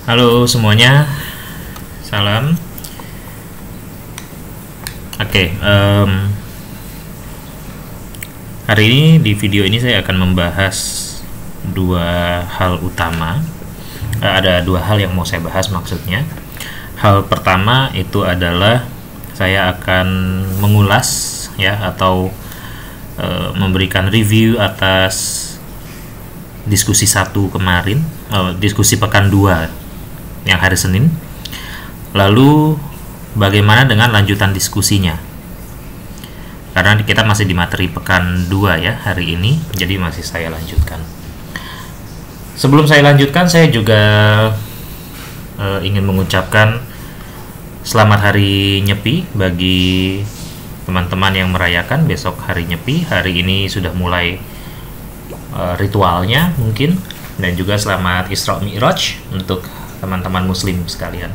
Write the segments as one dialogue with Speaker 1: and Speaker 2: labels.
Speaker 1: Halo semuanya, salam. Oke, hari ini di video ini saya akan membahas dua hal utama. Ada dua hal yang mau saya bahas maksudnya. Hal pertama itu adalah saya akan mengulas ya atau memberikan review atas diskusi satu kemarin, diskusi pekan 2 yang hari Senin. Lalu bagaimana dengan lanjutan diskusinya? Karena kita masih di materi pekan 2 ya hari ini, jadi masih saya lanjutkan. Sebelum saya lanjutkan, saya juga ingin mengucapkan selamat hari Nyepi bagi teman-teman yang merayakan besok hari Nyepi. Hari ini sudah mulai ritualnya mungkin, dan juga selamat Isra Mi'raj untuk teman-teman muslim sekalian.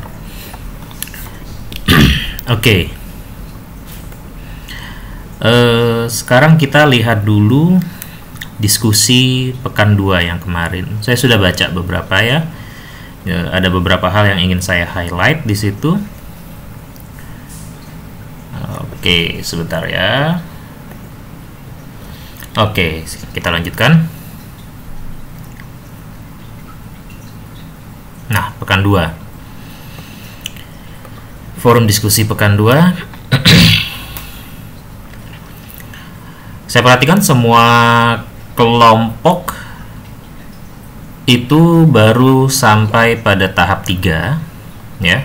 Speaker 1: Oke. Sekarang kita lihat dulu diskusi pekan 2 yang kemarin. Saya sudah baca beberapa ya. Ada beberapa hal yang ingin saya highlight di situ. Oke, sebentar ya. Oke, kita lanjutkan. Nah, pekan 2. Forum diskusi pekan 2. Saya perhatikan semua kelompok itu baru sampai pada tahap 3 ya.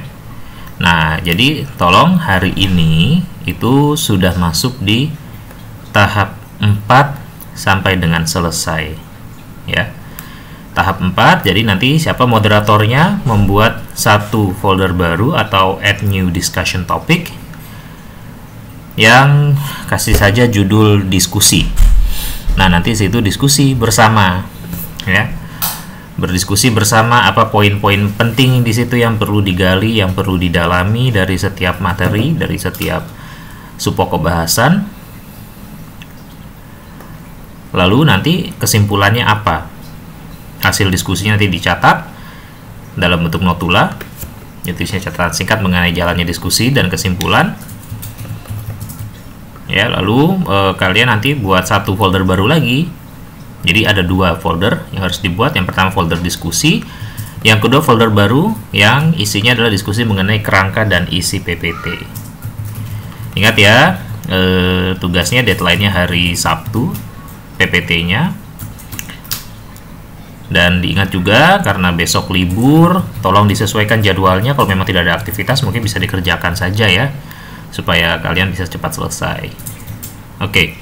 Speaker 1: Nah, jadi tolong hari ini itu sudah masuk di tahap 4 sampai dengan selesai ya. Tahap 4, jadi nanti siapa moderatornya membuat satu folder baru atau add new discussion topic yang kasih saja judul diskusi. Nah, nanti situ diskusi bersama ya. Berdiskusi bersama apa poin-poin penting di situ yang perlu digali, yang perlu didalami dari setiap materi, dari setiap subpokok bahasan. Lalu nanti kesimpulannya apa? Hasil diskusinya nanti dicatat dalam bentuk notula. Itu isinya catatan singkat mengenai jalannya diskusi dan kesimpulan. Ya, lalu kalian nanti buat satu folder baru lagi. Jadi ada 2 folder yang harus dibuat. Yang pertama folder diskusi, yang kedua folder baru yang isinya adalah diskusi mengenai kerangka dan isi PPT. Ingat ya, tugasnya deadline-nya hari Sabtu, PPT-nya. Dan diingat juga karena besok libur, tolong disesuaikan jadwalnya. Kalau memang tidak ada aktivitas mungkin bisa dikerjakan saja ya, supaya kalian bisa cepat selesai. Oke.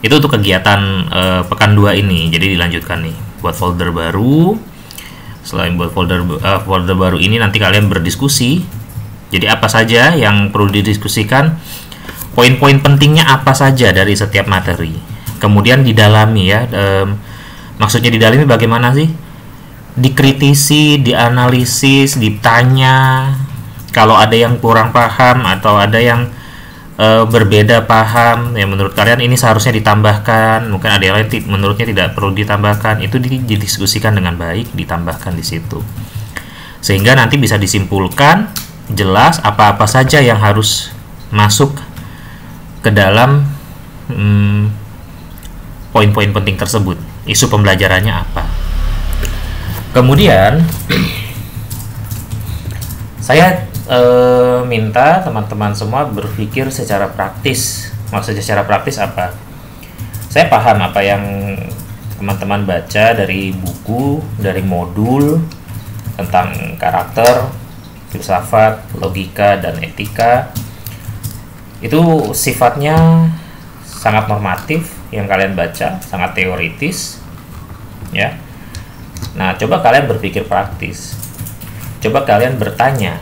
Speaker 1: Itu untuk kegiatan pekan 2 ini. Jadi dilanjutkan nih, buat folder baru. Selain buat folder baru ini, nanti kalian berdiskusi. Jadi apa saja yang perlu didiskusikan, poin-poin pentingnya apa saja dari setiap materi. Kemudian didalami ya, maksudnya didalami bagaimana sih? Dikritisi, dianalisis, ditanya. Kalau ada yang kurang paham atau ada yang berbeda paham, ya menurut kalian ini seharusnya ditambahkan. Mungkin ada yang lain menurutnya tidak perlu ditambahkan. Itu didiskusikan dengan baik, ditambahkan di situ. Sehingga nanti bisa disimpulkan jelas apa-apa saja yang harus masuk ke dalam poin-poin penting tersebut, isu pembelajarannya apa. Kemudian saya minta teman-teman semua berpikir secara praktis. Maksudnya secara praktis apa? Saya paham apa yang teman-teman baca dari buku, dari modul tentang karakter, filsafat, logika, dan etika. Itu sifatnya sangat normatif yang kalian baca, sangat teoritis ya. Nah, coba kalian berpikir praktis. Coba kalian bertanya,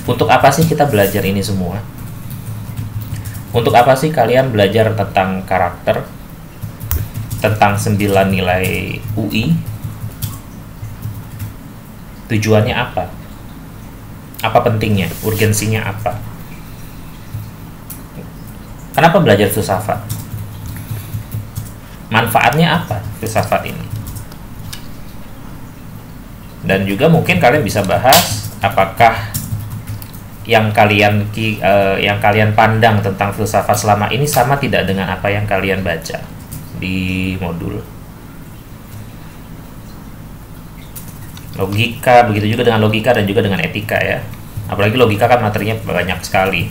Speaker 1: untuk apa sih kita belajar ini semua? Untuk apa sih kalian belajar tentang karakter, tentang 9 nilai UI? Tujuannya apa? Apa pentingnya? Urgensinya apa? Kenapa belajar filsafat? Manfaatnya apa filsafat ini? Dan juga mungkin kalian bisa bahas apakah yang kalian pandang tentang filsafat selama ini sama tidak dengan apa yang kalian baca di modul. Logika, begitu juga dengan logika dan juga dengan etika ya. Apalagi logika kan materinya banyak sekali.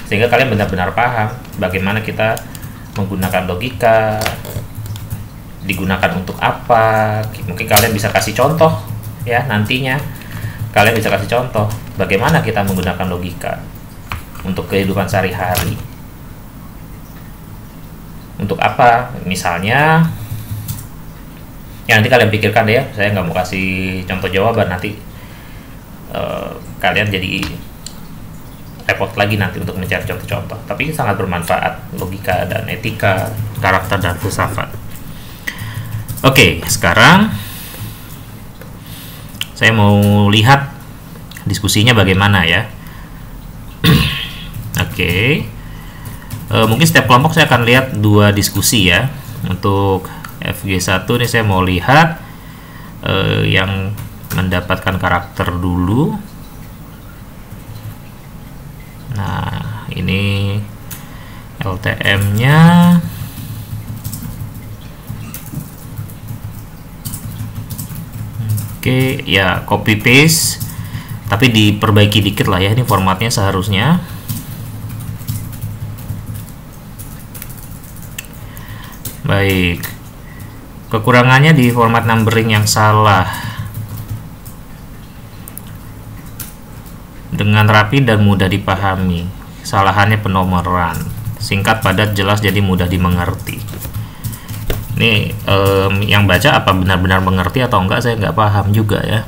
Speaker 1: Sehingga kalian benar-benar paham bagaimana kita menggunakan logika, digunakan untuk apa. Mungkin kalian bisa kasih contoh ya nantinya. Kalian bisa kasih contoh bagaimana kita menggunakan logika untuk kehidupan sehari-hari. Untuk apa? Misalnya, ya nanti kalian pikirkan deh ya. Saya nggak mau kasih contoh jawaban, nanti kalian jadi repot lagi nanti untuk mencari contoh-contoh. Tapi ini sangat bermanfaat, logika dan etika, karakter dan filsafat. Oke, sekarang saya mau lihat diskusinya bagaimana ya. Oke. Mungkin setiap kelompok saya akan lihat 2 diskusi ya. Untuk FG1 ini saya mau lihat yang mendapatkan karakter dulu. Nah, ini LTM-nya. Oke, ya copy paste, tapi diperbaiki dikit lah ya. Ini formatnya seharusnya. Baik, kekurangannya di format numbering yang salah. Dengan rapi dan mudah dipahami. Kesalahannya penomoran. Singkat, padat, jelas, jadi mudah dimengerti. Ini yang baca apa benar-benar mengerti atau enggak, saya nggak paham juga ya.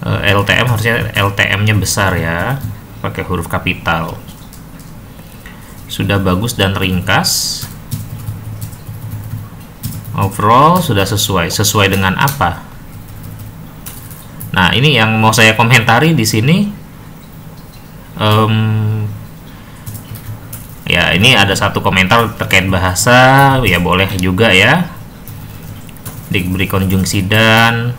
Speaker 1: LTM harusnya LTM-nya besar ya, pakai huruf kapital. Sudah bagus dan ringkas. Overall sudah sesuai dengan apa? Nah, ini yang mau saya komentari di sini. Ya, ini ada satu komentar terkait bahasa, ya boleh juga ya. Diberi konjungsi dan.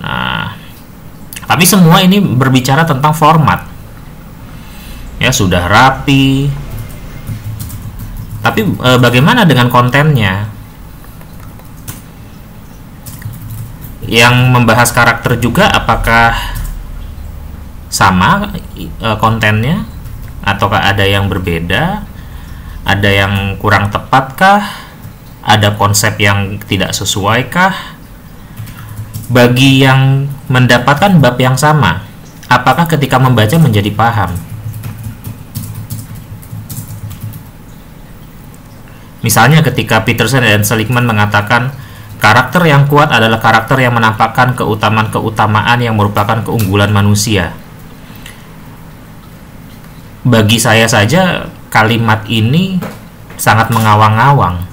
Speaker 1: Nah, tapi semua ini berbicara tentang format. Ya, sudah rapi. Tapi bagaimana dengan kontennya? Yang membahas karakter juga apakah sama kontennya? Ataukah ada yang berbeda? Ada yang kurang tepatkah? Ada konsep yang tidak sesuaikah? Bagi yang mendapatkan bab yang sama, apakah ketika membaca menjadi paham? Misalnya ketika Peterson dan Seligman mengatakan karakter yang kuat adalah karakter yang menampakkan keutamaan-keutamaan yang merupakan keunggulan manusia. Bagi saya saja kalimat ini sangat mengawang-awang.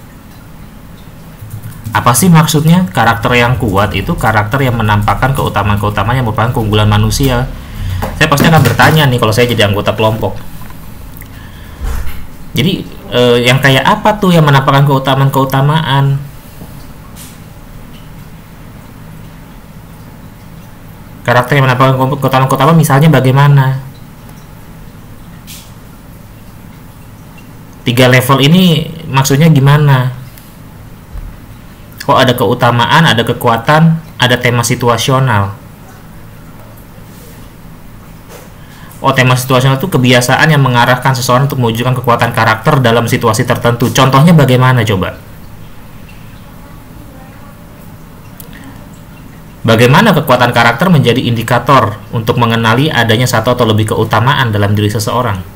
Speaker 1: Apa sih maksudnya? Karakter yang kuat itu karakter yang menampakkan keutamaan-keutamaan yang merupakan keunggulan manusia. Saya pasti akan bertanya nih kalau saya jadi anggota kelompok. Jadi yang kayak apa tuh yang menampakkan keutamaan-keutamaan? Karakter yang menampakkan keutamaan-keutamaan misalnya bagaimana? 3 level ini maksudnya gimana? Kok ada keutamaan, ada kekuatan, ada tema situasional. Oh, tema situasional itu kebiasaan yang mengarahkan seseorang untuk mewujudkan kekuatan karakter dalam situasi tertentu. Contohnya bagaimana coba? Bagaimana kekuatan karakter menjadi indikator untuk mengenali adanya satu atau lebih keutamaan dalam diri seseorang?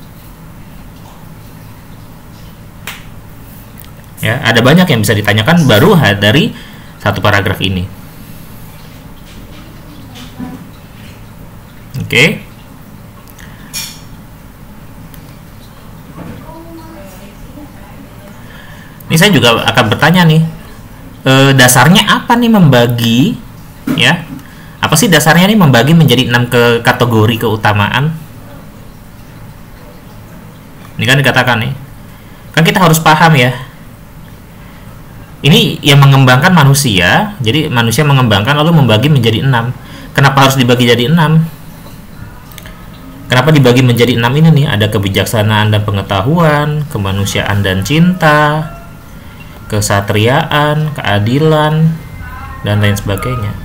Speaker 1: Ya, ada banyak yang bisa ditanyakan baru dari satu paragraf ini. Oke. Ini saya juga akan bertanya nih, dasarnya apa nih membagi, ya? Apa sih dasarnya nih membagi menjadi 6 kategori keutamaan? Ini kan dikatakan nih, Kan kita harus paham ya. Ini yang mengembangkan manusia. Jadi manusia mengembangkan lalu membagi menjadi 6. Kenapa harus dibagi jadi 6? Kenapa dibagi menjadi 6 ini nih? Ada kebijaksanaan dan pengetahuan, kemanusiaan dan cinta, kesatriaan, keadilan, dan lain sebagainya.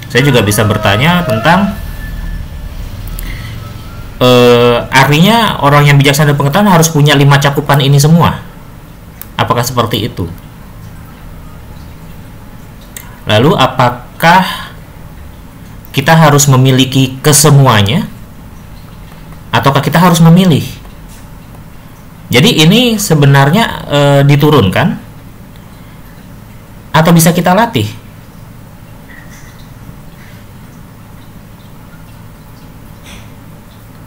Speaker 1: Saya juga bisa bertanya tentang artinya orang yang bijaksana dan pengetahuan harus punya 5 cakupan ini semua. Apakah seperti itu? Lalu apakah kita harus memiliki kesemuanya? Ataukah kita harus memilih? Jadi ini sebenarnya diturunkan atau bisa kita latih?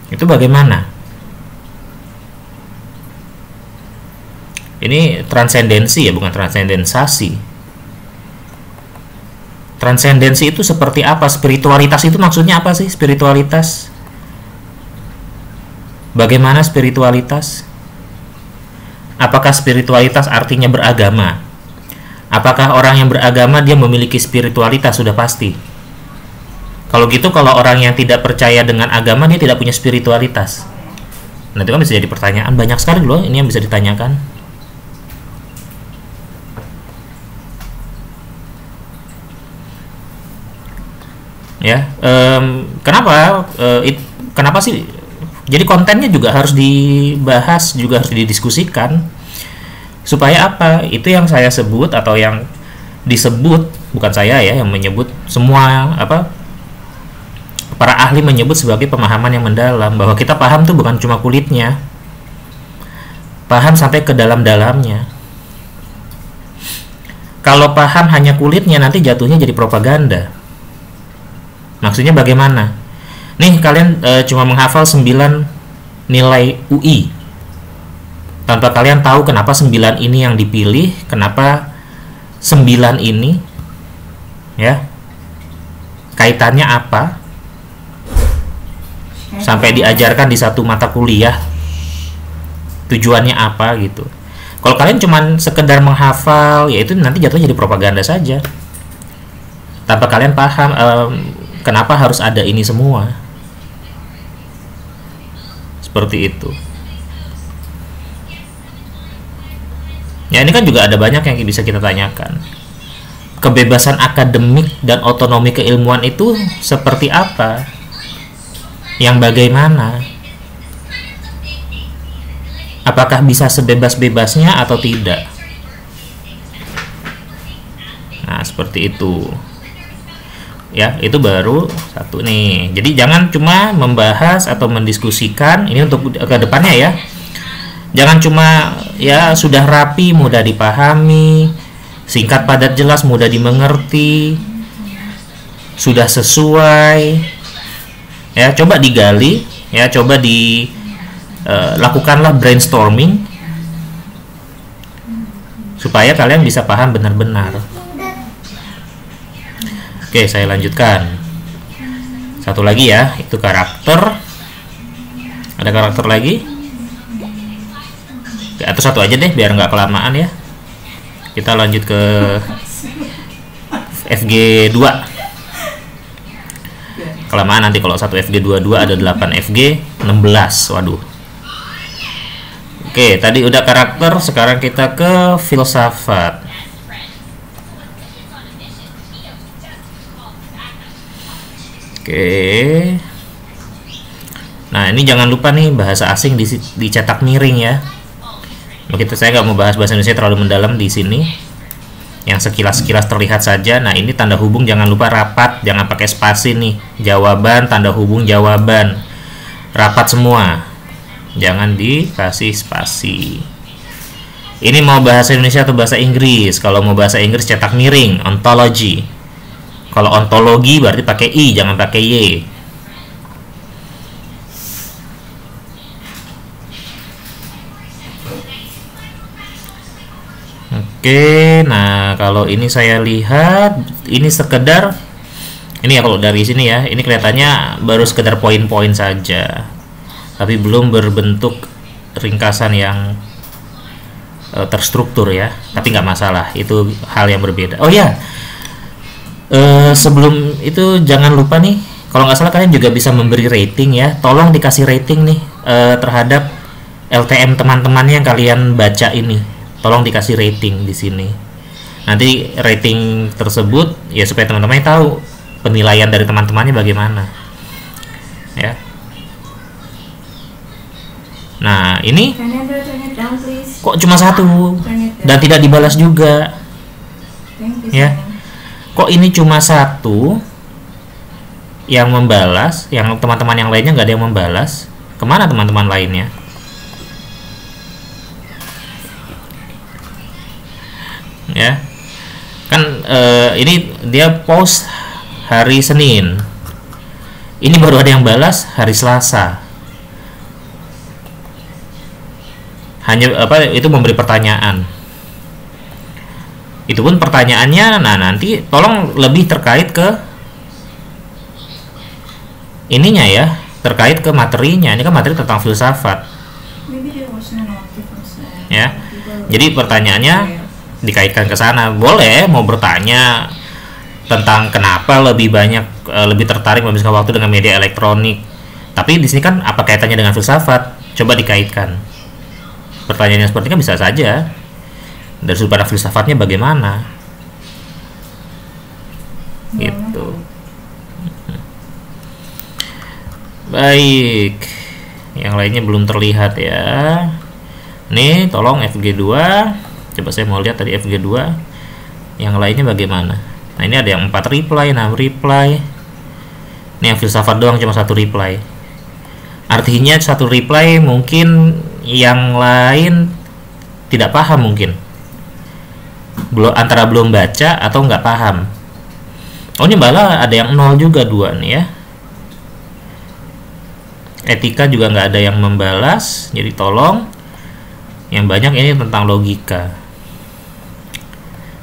Speaker 1: Itu bagaimana? Ini transendensi ya, bukan transendensasi. Transendensi itu seperti apa? Spiritualitas itu maksudnya apa sih? Spiritualitas. Bagaimana spiritualitas? Apakah spiritualitas artinya beragama? Apakah orang yang beragama dia memiliki spiritualitas? Sudah pasti. Kalau gitu, kalau orang yang tidak percaya dengan agama dia tidak punya spiritualitas. Nanti kan bisa jadi pertanyaan, banyak sekali loh ini yang bisa ditanyakan. Ya, kenapa sih? Jadi kontennya juga harus dibahas, juga harus didiskusikan. Supaya apa? Itu yang saya sebut atau yang disebut, bukan saya ya yang menyebut, semua para ahli menyebut sebagai pemahaman yang mendalam, bahwa kita paham tuh bukan cuma kulitnya. Paham sampai ke dalam-dalamnya. Kalau paham hanya kulitnya nanti jatuhnya jadi propaganda. Maksudnya bagaimana? Nih kalian cuma menghafal 9 nilai UI tanpa kalian tahu kenapa 9 ini yang dipilih, kenapa 9 ini ya kaitannya apa, sampai diajarkan di satu mata kuliah tujuannya apa gitu. Kalau kalian cuma sekedar menghafal, ya itu nanti jatuhnya jadi propaganda saja tanpa kalian paham kenapa harus ada ini semua. Seperti itu. Ya ini kan juga ada banyak yang bisa kita tanyakan. Kebebasan akademik dan otonomi keilmuan itu seperti apa? Yang bagaimana? Apakah bisa sebebas-bebasnya atau tidak? Nah, seperti itu. Ya, itu baru satu nih. Jadi jangan cuma membahas atau mendiskusikan, ini untuk ke depannya ya. Jangan cuma ya sudah rapi, mudah dipahami, singkat padat jelas, mudah dimengerti, sudah sesuai. Ya, coba digali, ya coba lakukanlah brainstorming supaya kalian bisa paham benar-benar. Oke, saya lanjutkan. Satu lagi ya, itu karakter. Ada karakter lagi? Oke, atau satu aja deh, biar nggak kelamaan ya. Kita lanjut ke FG2. Kelamaan nanti kalau satu FG22 ada 8 FG 16. Waduh. Oke, tadi udah karakter, sekarang kita ke filsafat. Oke. Nah, ini jangan lupa nih bahasa asing dicetak miring ya. Begitu, saya nggak mau bahas bahasa Indonesia terlalu mendalam di sini. Yang sekilas-sekilas terlihat saja. Nah, ini tanda hubung jangan lupa rapat, jangan pakai spasi nih. Jawaban, tanda hubung jawaban. Rapat semua. Jangan dikasih spasi. Ini mau bahasa Indonesia atau bahasa Inggris? Kalau mau bahasa Inggris cetak miring, ontology. Kalau ontologi berarti pakai I, jangan pakai Y. Oke, nah kalau ini saya lihat, ini sekedar, ini ya kalau dari sini ya, ini kelihatannya baru sekedar poin-poin saja. Tapi belum berbentuk ringkasan yang terstruktur ya, tapi nggak masalah, itu hal yang berbeda. Oh ya, sebelum itu jangan lupa nih, kalau nggak salah kalian juga bisa memberi rating ya, tolong dikasih rating nih terhadap LTM teman-temannya yang kalian baca ini, tolong dikasih rating di sini. Nanti rating tersebut ya supaya teman-temannya tahu penilaian dari teman-temannya bagaimana ya. Nah ini kok cuma satu dan tidak dibalas juga ya. Kok ini cuma satu yang membalas, yang teman-teman yang lainnya nggak ada yang membalas? Kemana teman-teman lainnya? Ya kan ini dia post hari Senin, ini baru ada yang balas hari Selasa. Hanya itu memberi pertanyaan, itu pun pertanyaannya nah nanti tolong lebih terkait ke ininya ya, terkait ke materinya. Ini kan materi tentang filsafat ya, jadi pertanyaannya dikaitkan ke sana. Boleh mau bertanya tentang kenapa lebih banyak lebih tertarik menghabiskan waktu dengan media elektronik, tapi di sini kan apa kaitannya dengan filsafat, coba dikaitkan. Pertanyaannya seperti kan bisa saja dari sudut pandang filsafatnya bagaimana gitu. Baik, yang lainnya belum terlihat ya. Nih tolong FG2, coba saya mau lihat tadi FG2 yang lainnya bagaimana. Nah ini ada yang 4 reply, 6 reply. Ini yang filsafat doang cuma 1 reply. Artinya 1 reply mungkin yang lain tidak paham, mungkin antara belum baca atau nggak paham. Oh ini malah ada yang 0 juga, 2 nih ya. Etika juga nggak ada yang membalas, jadi tolong yang banyak ini tentang logika.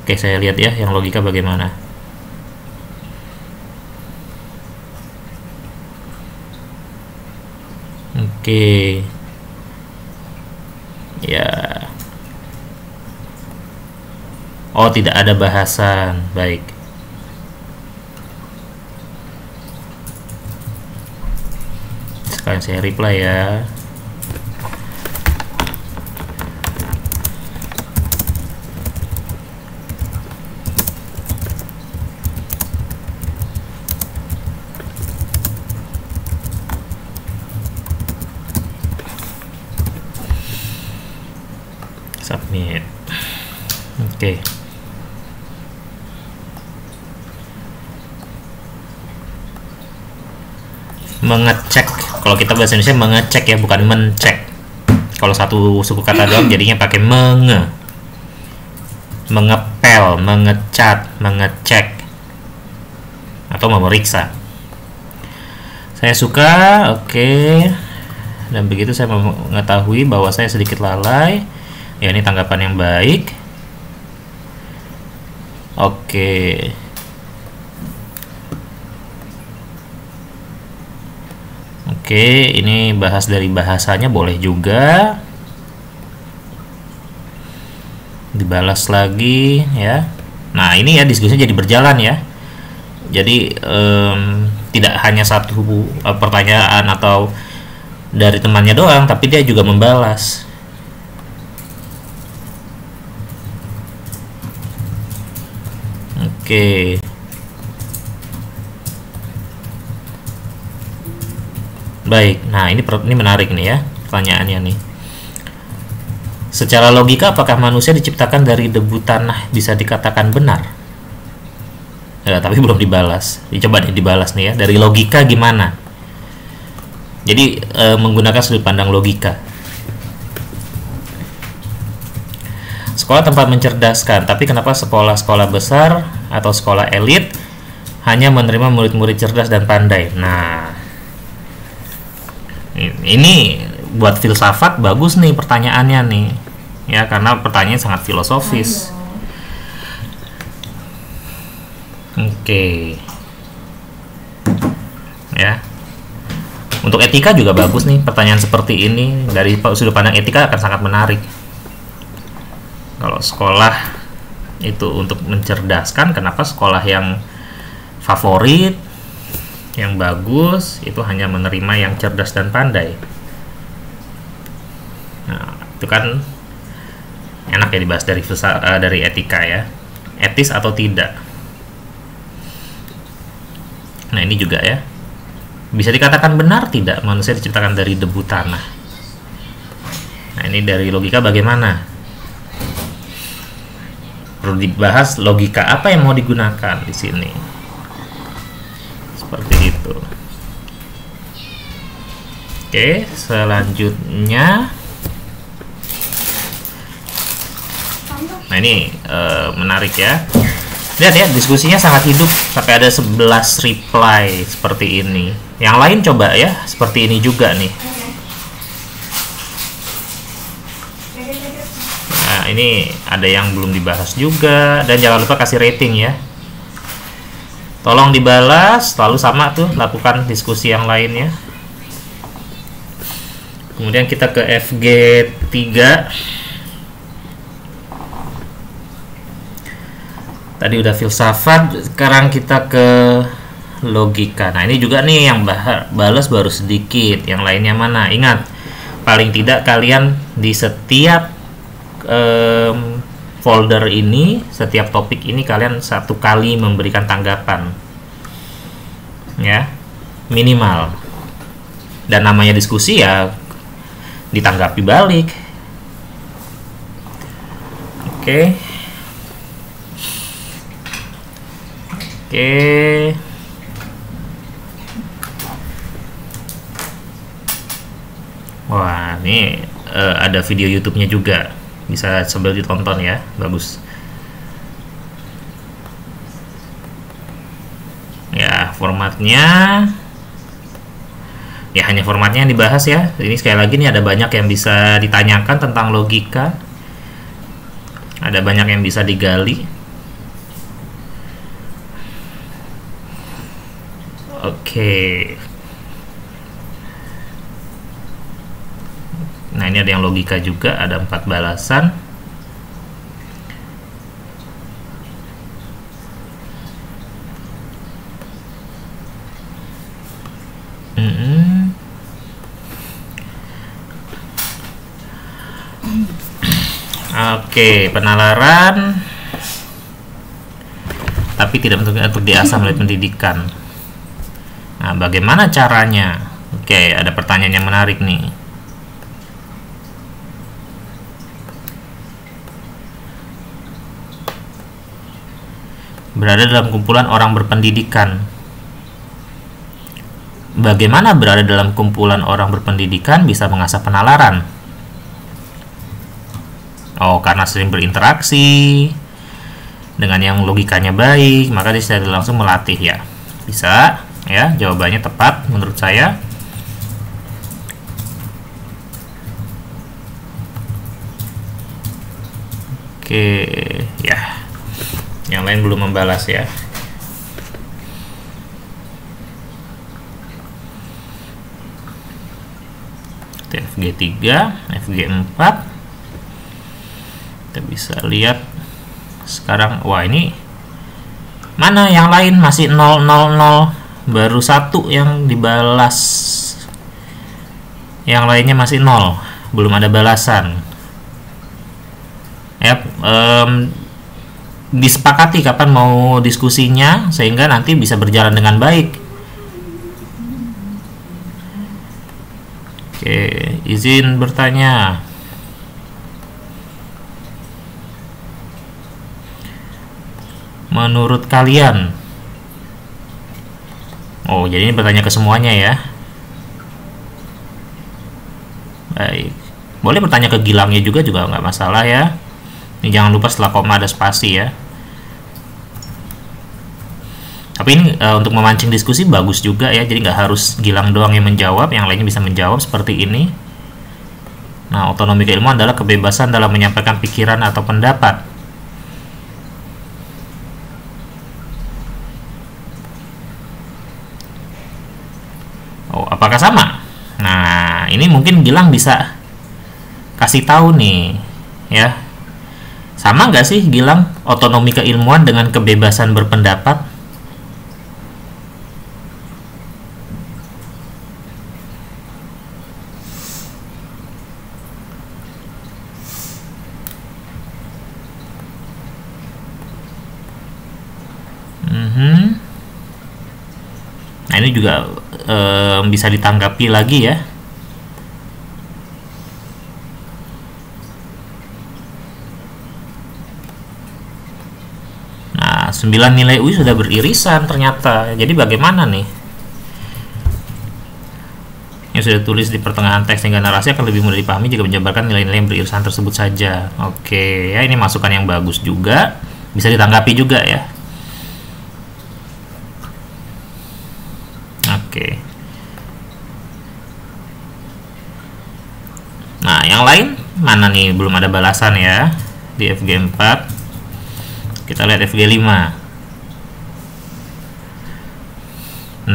Speaker 1: Oke, saya lihat ya yang logika bagaimana. Oke ya. Oh tidak ada bahasan, baik. Sekarang saya reply ya. Submit. Oke. Mengecek, kalau kita bahasa Indonesia mengecek ya, bukan mencek. Kalau satu suku kata doang jadinya pakai mengepel, mengecat, mengecek atau memeriksa. Saya suka, oke. Dan begitu saya mengetahui bahwa saya sedikit lalai. Ya ini tanggapan yang baik. Oke. Oke, ini bahas dari bahasanya boleh juga. Dibalas lagi ya. Nah, ini ya diskusinya jadi berjalan ya. Jadi tidak hanya satu pertanyaan atau dari temannya doang, tapi dia juga membalas. Oke. Baik, nah ini menarik nih ya pertanyaannya nih. Secara logika apakah manusia diciptakan dari debu tanah bisa dikatakan benar? Ya, tapi belum dibalas. Coba nih dibalas nih ya, dari logika gimana? Jadi menggunakan sudut pandang logika. Sekolah tempat mencerdaskan, tapi kenapa sekolah-sekolah besar atau sekolah elit hanya menerima murid-murid cerdas dan pandai? Nah, ini buat filsafat bagus nih pertanyaannya nih ya, karena pertanyaannya sangat filosofis. Oke ya, untuk etika juga bagus nih pertanyaan seperti ini, dari sudut pandang etika akan sangat menarik. Kalau sekolah itu untuk mencerdaskan, kenapa sekolah yang favorit, yang bagus, itu hanya menerima yang cerdas dan pandai? Nah, itu kan enak ya dibahas dari etika ya, etis atau tidak. Nah, ini juga ya, bisa dikatakan benar tidak manusia diciptakan dari debu tanah? Nah, ini dari logika bagaimana? Perlu dibahas logika apa yang mau digunakan di sini. Seperti itu. Oke, selanjutnya. Nah, ini menarik ya. Lihat ya, diskusinya sangat hidup sampai ada 11 reply seperti ini. Yang lain coba ya, seperti ini juga nih. Nah, ini ada yang belum dibahas juga, dan jangan lupa kasih rating ya. Tolong dibalas, lalu sama tuh lakukan diskusi yang lainnya. Kemudian kita ke FG3. Tadi udah filsafat, sekarang kita ke logika. Nah, ini juga nih yang balas baru sedikit, yang lainnya mana? Ingat, paling tidak kalian di setiap folder ini, setiap topik ini kalian 1 kali memberikan tanggapan ya, minimal. Dan namanya diskusi ya, ditanggapi balik. Oke. Wah, ini ada video YouTube-nya juga, bisa sambil ditonton ya, bagus ya. Formatnya ya, hanya formatnya yang dibahas ya. Ini sekali lagi nih, ada banyak yang bisa ditanyakan tentang logika, ada banyak yang bisa digali. Oke. Nah, ini ada yang logika juga, ada 4 balasan. Oke, penalaran tapi tidak untuk diasah melalui pendidikan. Nah, bagaimana caranya? Oke, ada pertanyaan yang menarik nih. Berada dalam kumpulan orang berpendidikan. Bagaimana berada dalam kumpulan orang berpendidikan bisa mengasah penalaran? Oh, karena sering berinteraksi dengan yang logikanya baik, maka dia secara langsung melatih ya. Bisa ya, jawabannya tepat menurut saya. Oke, ya. Yang lain belum membalas ya. FG3, FG4. Kita bisa lihat sekarang. Wah, ini mana yang lain masih 000, baru 1 yang dibalas, yang lainnya masih 0, belum ada balasan ya. Disepakati kapan mau diskusinya sehingga nanti bisa berjalan dengan baik. Oke, izin bertanya. Menurut kalian, oh jadi ini bertanya ke semuanya ya. Baik, boleh bertanya ke Gilangnya juga nggak masalah ya. Ini jangan lupa setelah koma ada spasi ya. Tapi ini untuk memancing diskusi bagus juga ya. Jadi nggak harus Gilang doang yang menjawab, yang lainnya bisa menjawab seperti ini. Nah, otonomi keilmuan adalah kebebasan dalam menyampaikan pikiran atau pendapat. Oh, apakah sama? Nah, ini mungkin Gilang bisa kasih tahu nih ya. Sama nggak sih Gilang, otonomi keilmuan dengan kebebasan berpendapat? Nah, ini juga bisa ditanggapi lagi ya. Nah, 9 nilai UI sudah beririsan ternyata. Jadi bagaimana nih? Yang sudah tulis di pertengahan teks hingga narasi akan lebih mudah dipahami jika menjabarkan nilai-nilai yang beririsan tersebut saja. Oke, ya ini masukan yang bagus juga. Bisa ditanggapi juga ya. Oke. Nah, yang lain mana nih? Belum ada balasan ya di FG4. Kita lihat FG5.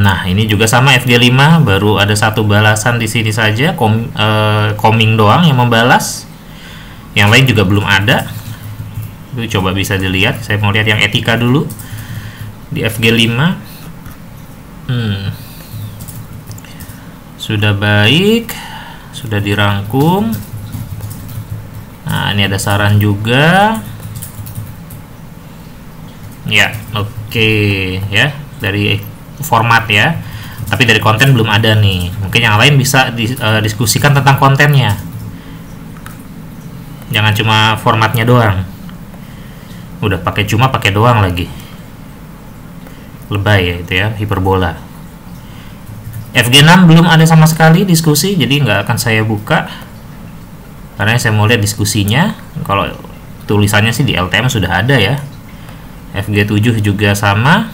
Speaker 1: Nah, ini juga sama FG5, baru ada satu balasan di sini saja, coming doang yang membalas. Yang lain juga belum ada. Itu coba bisa dilihat. Saya mau lihat yang etika dulu di FG5. Sudah baik, sudah dirangkum. Nah, ini ada saran juga. Ya, oke ya, dari format ya. Tapi dari konten belum ada nih. Mungkin yang lain bisa diskusikan tentang kontennya. Jangan cuma formatnya doang. Udah pakai doang lagi. Lebay ya itu ya, hiperbola. FG6 belum ada sama sekali diskusi, jadi nggak akan saya buka karena saya mau lihat diskusinya. Kalau tulisannya sih di LTM sudah ada ya. FG7 juga sama.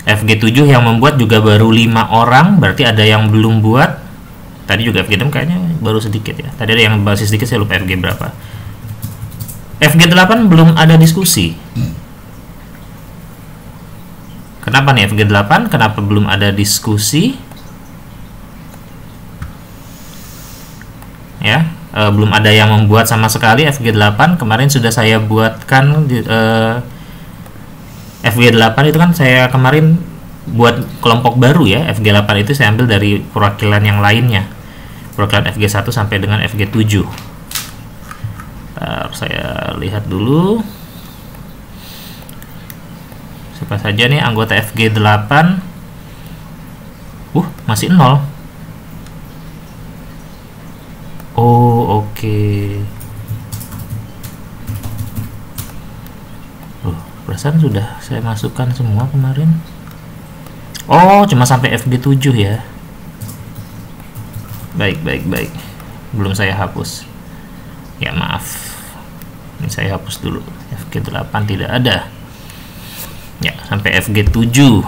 Speaker 1: FG7 yang membuat juga baru 5 orang, berarti ada yang belum buat. Tadi juga FG6 kayaknya baru sedikit ya. Tadi ada yang basis sedikit, saya lupa FG berapa. FG8 belum ada diskusi. Kenapa nih FG8? Kenapa belum ada diskusi? Ya, belum ada yang membuat sama sekali FG8. Kemarin sudah saya buatkan FG8 itu kan saya kemarin buat kelompok baru ya. FG8 itu saya ambil dari perwakilan yang lainnya. Perwakilan FG1 sampai dengan FG7. Bentar, saya lihat dulu. Siapa saja nih anggota FG8? Masih 0. Oh, oke. Perasaan sudah saya masukkan semua kemarin. Oh, cuma sampai FG7 ya. Baik. Belum saya hapus. Ya, maaf. Ini saya hapus dulu. FG8 tidak ada. Ya, sampai FG7.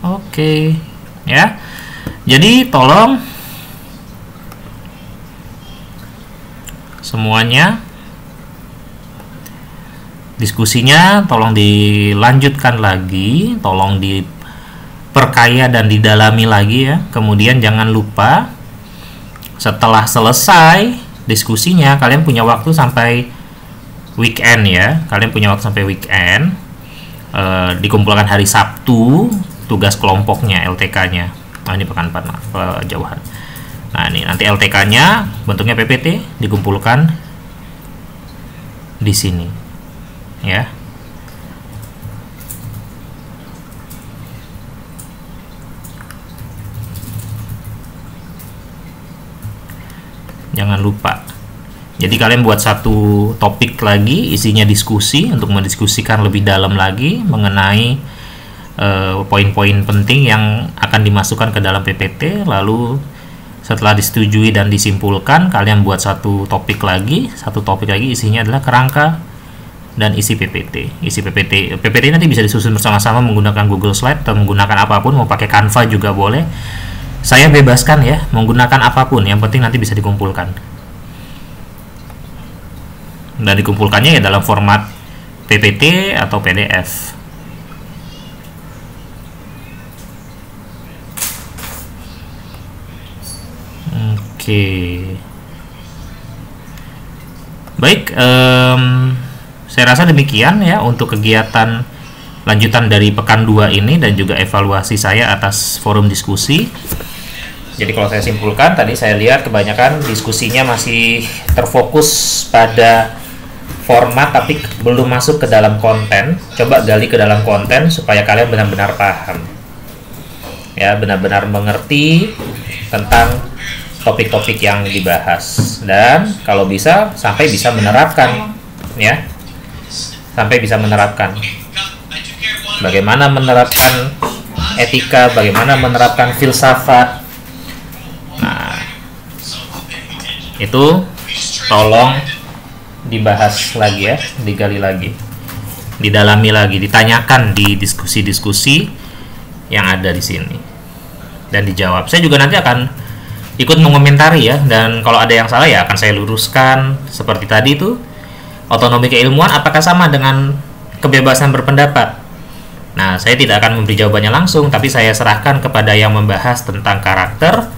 Speaker 1: Oke, ya. Jadi tolong semuanya diskusinya tolong dilanjutkan lagi, tolong diperkaya dan didalami lagi ya. Kemudian jangan lupa setelah selesai diskusinya kalian punya waktu sampai weekend ya. Kalian punya waktu sampai weekend. Dikumpulkan hari Sabtu tugas kelompoknya, LTK-nya. Ini pekan 4, maaf, jauhan. Nah, ini nanti LTK-nya bentuknya PPT dikumpulkan di sini. Ya. Jangan lupa. Jadi kalian buat satu topik lagi, isinya diskusi untuk mendiskusikan lebih dalam lagi mengenai poin-poin penting yang akan dimasukkan ke dalam PPT. Lalu setelah disetujui dan disimpulkan, kalian buat satu topik lagi isinya adalah kerangka dan isi PPT. Isi PPT nanti bisa disusun bersama-sama menggunakan Google Slide atau menggunakan apapun, mau pakai Canva juga boleh. Saya bebaskan ya, menggunakan apapun, yang penting nanti bisa dikumpulkan. Dan dikumpulkannya ya dalam format PPT atau PDF. Oke. Baik, saya rasa demikian ya untuk kegiatan lanjutan dari pekan 2 ini dan juga evaluasi saya atas forum diskusi. Jadi kalau saya simpulkan, tadi saya lihat kebanyakan diskusinya masih terfokus pada format tapi belum masuk ke dalam konten. Coba gali ke dalam konten supaya kalian benar-benar paham. Ya, benar-benar mengerti tentang topik-topik yang dibahas, dan kalau bisa sampai bisa menerapkan, ya, sampai bisa menerapkan bagaimana menerapkan etika, bagaimana menerapkan filsafat. Nah, itu tolong dibahas lagi ya, digali lagi, didalami lagi, ditanyakan di diskusi-diskusi yang ada di sini dan dijawab. Saya juga nanti akan ikut mengomentari ya, dan kalau ada yang salah ya akan saya luruskan. Seperti tadi itu, otonomi keilmuan apakah sama dengan kebebasan berpendapat? Nah, saya tidak akan memberi jawabannya langsung, tapi saya serahkan kepada yang membahas tentang karakter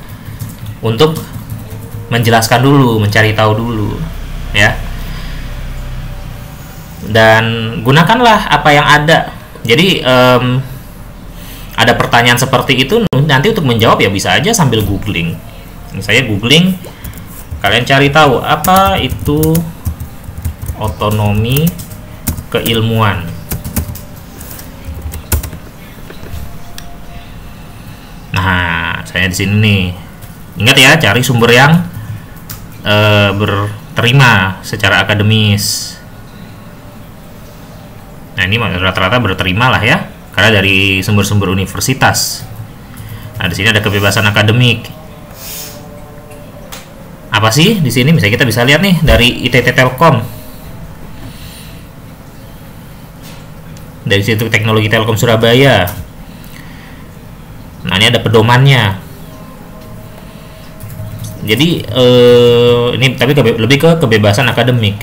Speaker 1: untuk menjelaskan dulu, mencari tahu dulu ya, dan gunakanlah apa yang ada. Jadi ada pertanyaan seperti itu, nanti untuk menjawab ya bisa aja sambil googling. Saya googling, kalian cari tahu apa itu otonomi keilmuan. Nah, saya di sini nih. Ingat ya, cari sumber yang berterima secara akademis. Nah, ini rata-rata berterima lah ya, karena dari sumber-sumber universitas. Nah, di sini ada kebebasan akademik. Apa sih di sini? Misalnya kita bisa lihat nih dari ITT Telkom, dari Institut Teknologi Telkom Surabaya. Nah, ini ada pedomannya. Jadi ini tapi lebih ke kebebasan akademik.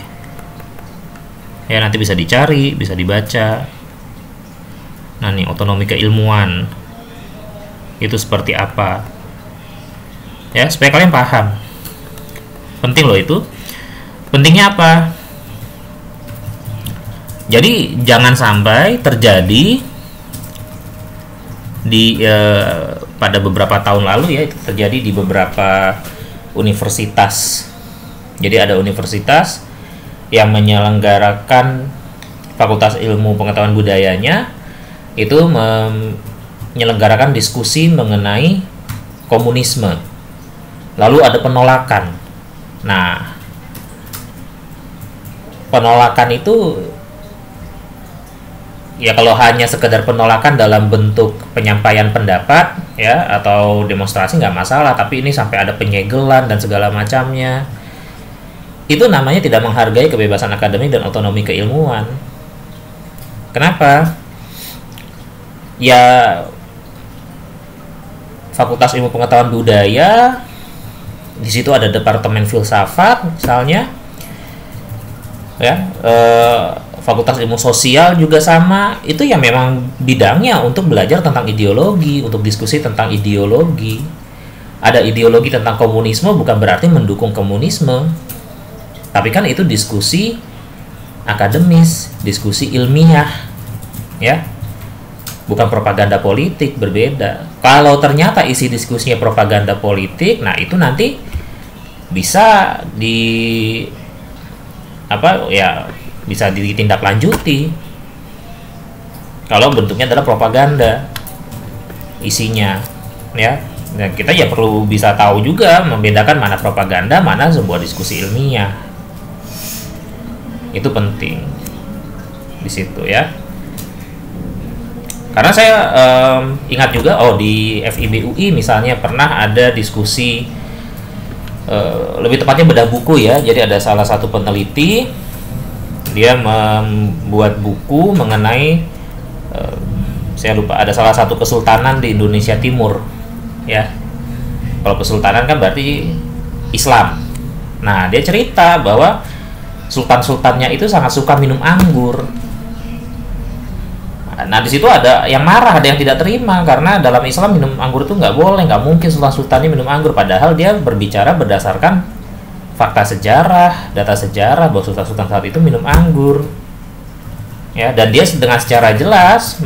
Speaker 1: Ya, nanti bisa dicari, bisa dibaca. Nah, nih otonomi keilmuan itu seperti apa? Ya, supaya kalian paham. Penting loh itu. Pentingnya apa? Jadi jangan sampai terjadi di pada beberapa tahun lalu ya, itu terjadi di beberapa universitas. Jadi ada universitas yang menyelenggarakan Fakultas Ilmu Pengetahuan Budayanya itu menyelenggarakan diskusi mengenai komunisme. Lalu ada penolakan. Nah, penolakan itu ya kalau hanya sekedar penolakan dalam bentuk penyampaian pendapat ya atau demonstrasi nggak masalah, tapi ini sampai ada penyegelan dan segala macamnya, itu namanya tidak menghargai kebebasan akademik dan otonomi keilmuan. Kenapa? Ya, Fakultas Ilmu Pengetahuan Budaya, di situ ada departemen filsafat misalnya, ya, Fakultas Ilmu Sosial juga sama, itu ya memang bidangnya untuk belajar tentang ideologi, untuk diskusi tentang ideologi. Ada ideologi tentang komunisme bukan berarti mendukung komunisme, tapi kan itu diskusi akademis, diskusi ilmiah, ya, bukan propaganda politik, berbeda. Kalau ternyata isi diskusinya propaganda politik, nah itu nanti bisa bisa ditindaklanjuti kalau bentuknya adalah propaganda isinya, ya. Nah, kita ya perlu bisa tahu juga membedakan mana propaganda, mana sebuah diskusi ilmiah. Itu penting di situ ya. Karena saya ingat juga, di FIB UI misalnya pernah ada diskusi, lebih tepatnya bedah buku ya. Jadi ada salah satu peneliti, dia membuat buku mengenai, saya lupa, ada salah satu kesultanan di Indonesia Timur ya. Kalau kesultanan kan berarti Islam. Nah, dia cerita bahwa sultan-sultannya itu sangat suka minum anggur. Nah, di situ ada yang marah, ada yang tidak terima, karena dalam Islam minum anggur itu nggak boleh, nggak mungkin sultan-sultannya minum anggur. Padahal dia berbicara berdasarkan fakta sejarah, data sejarah bahwa sultan-sultan saat itu minum anggur. Ya, dan dia dengan secara jelas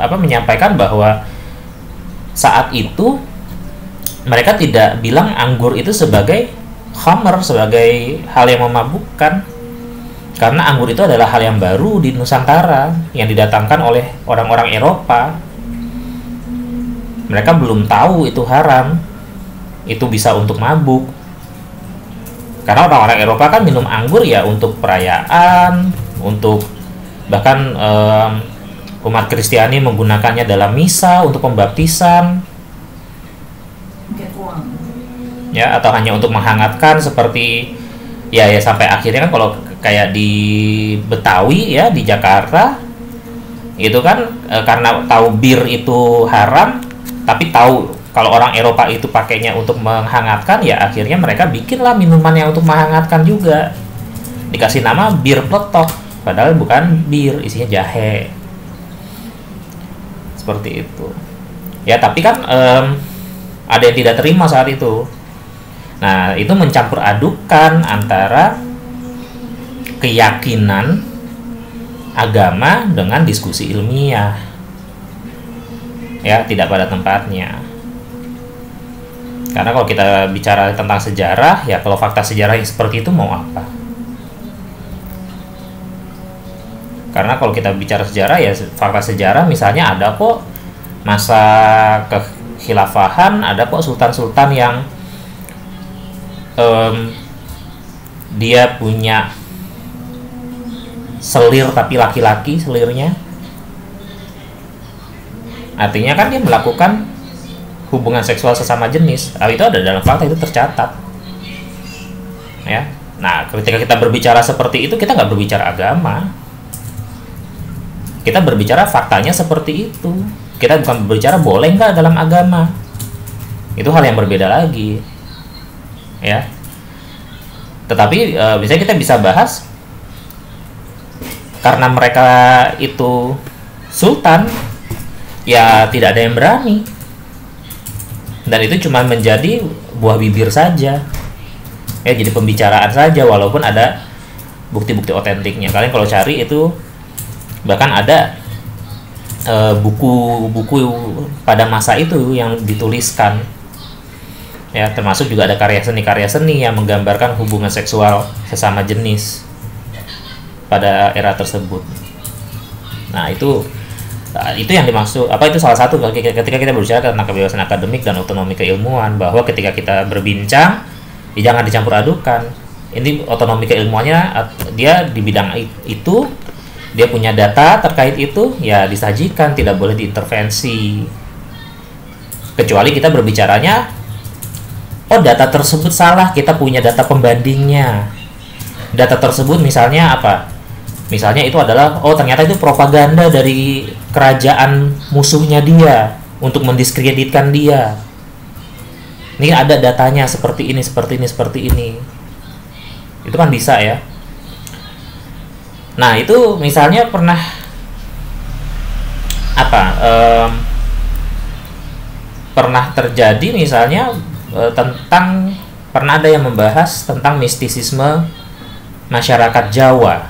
Speaker 1: menyampaikan bahwa saat itu mereka tidak bilang anggur itu sebagai khamr, sebagai hal yang memabukkan, karena anggur itu adalah hal yang baru di Nusantara yang didatangkan oleh orang-orang Eropa. Mereka belum tahu itu haram, itu bisa untuk mabuk, karena orang-orang Eropa kan minum anggur ya untuk perayaan, untuk bahkan umat Kristiani menggunakannya dalam misa untuk pembaptisan, ya, atau hanya untuk menghangatkan seperti ya sampai akhirnya kan kalau kayak di Betawi ya, di Jakarta itu kan karena tahu bir itu haram, tapi tahu kalau orang Eropa itu pakainya untuk menghangatkan, ya akhirnya mereka bikinlah minuman yang untuk menghangatkan juga, dikasih nama bir peletok. Padahal bukan bir, isinya jahe. Seperti itu. Ya, tapi kan ada yang tidak terima saat itu. Nah, itu mencampur adukan antara keyakinan agama dengan diskusi ilmiah. Ya, tidak pada tempatnya. Karena kalau kita bicara tentang sejarah, ya kalau fakta sejarah yang seperti itu mau apa? Karena kalau kita bicara sejarah ya fakta sejarah, misalnya ada kok masa kekhilafahan, ada kok sultan-sultan yang dia punya selir tapi laki-laki selirnya, artinya kan dia melakukan hubungan seksual sesama jenis. Itu ada dalam fakta, itu tercatat ya. Nah, ketika kita berbicara seperti itu, kita nggak berbicara agama. Kita berbicara faktanya seperti itu. Kita bukan berbicara boleh nggak dalam agama. Itu hal yang berbeda lagi, ya. Tetapi misalnya kita bisa bahas karena mereka itu sultan, ya tidak ada yang berani. Dan itu cuma menjadi buah bibir saja. Ya, jadi pembicaraan saja walaupun ada bukti-bukti otentiknya. Kalian kalau cari itu bahkan ada buku-buku pada masa itu yang dituliskan, ya, termasuk juga ada karya seni yang menggambarkan hubungan seksual sesama jenis pada era tersebut. Nah, itu yang dimaksud, itu salah satu ketika kita berbicara tentang kebebasan akademik dan otonomi keilmuan, bahwa ketika kita berbincang jangan dicampur adukan. Ini otonomi keilmuannya, dia di bidang itu, dia punya data terkait itu, ya disajikan, tidak boleh diintervensi. Kecuali kita berbicaranya, oh data tersebut salah, kita punya data pembandingnya. Data tersebut misalnya apa? Misalnya itu adalah, oh ternyata itu propaganda dari kerajaan musuhnya dia untuk mendiskreditkan dia. Ini ada datanya seperti ini. Itu kan bisa ya. Nah, itu misalnya pernah pernah terjadi misalnya pernah ada yang membahas tentang mistisisme masyarakat Jawa,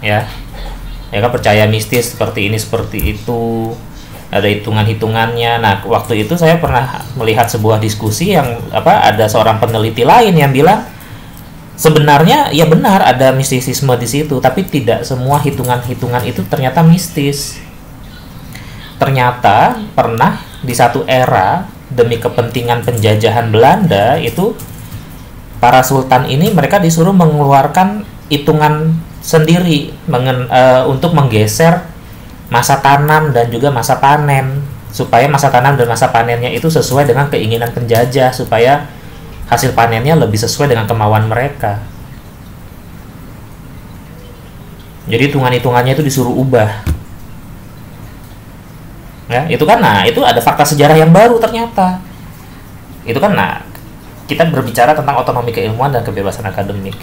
Speaker 1: ya kan percaya mistis seperti ini seperti itu, ada hitungannya. Nah, waktu itu saya pernah melihat sebuah diskusi yang ada seorang peneliti lain yang bilang sebenarnya ya benar ada mistisisme di situ, tapi tidak semua hitungan itu ternyata mistis. Ternyata pernah di satu era demi kepentingan penjajahan Belanda itu para sultan ini mereka disuruh mengeluarkan hitungan sendiri untuk menggeser masa tanam dan juga masa panen, supaya masa tanam dan masa panennya itu sesuai dengan keinginan penjajah, supaya hasil panennya lebih sesuai dengan kemauan mereka. Jadi hitungannya itu disuruh ubah. Ya, itu kan, nah itu ada fakta sejarah yang baru ternyata. Itu kan, nah kita berbicara tentang otonomi keilmuan dan kebebasan akademik.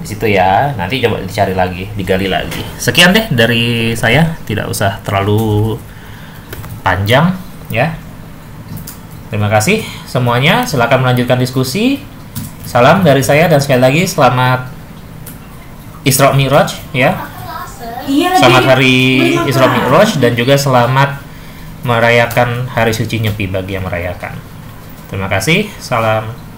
Speaker 1: Di situ ya, nanti coba dicari lagi, digali lagi. Sekian deh dari saya, tidak usah terlalu panjang ya. Terima kasih semuanya. Silakan melanjutkan diskusi. Salam dari saya dan sekali lagi selamat Isra Mi'raj ya. Selamat hari Isra Mi'raj dan juga selamat merayakan hari suci Nyepi bagi yang merayakan. Terima kasih. Salam.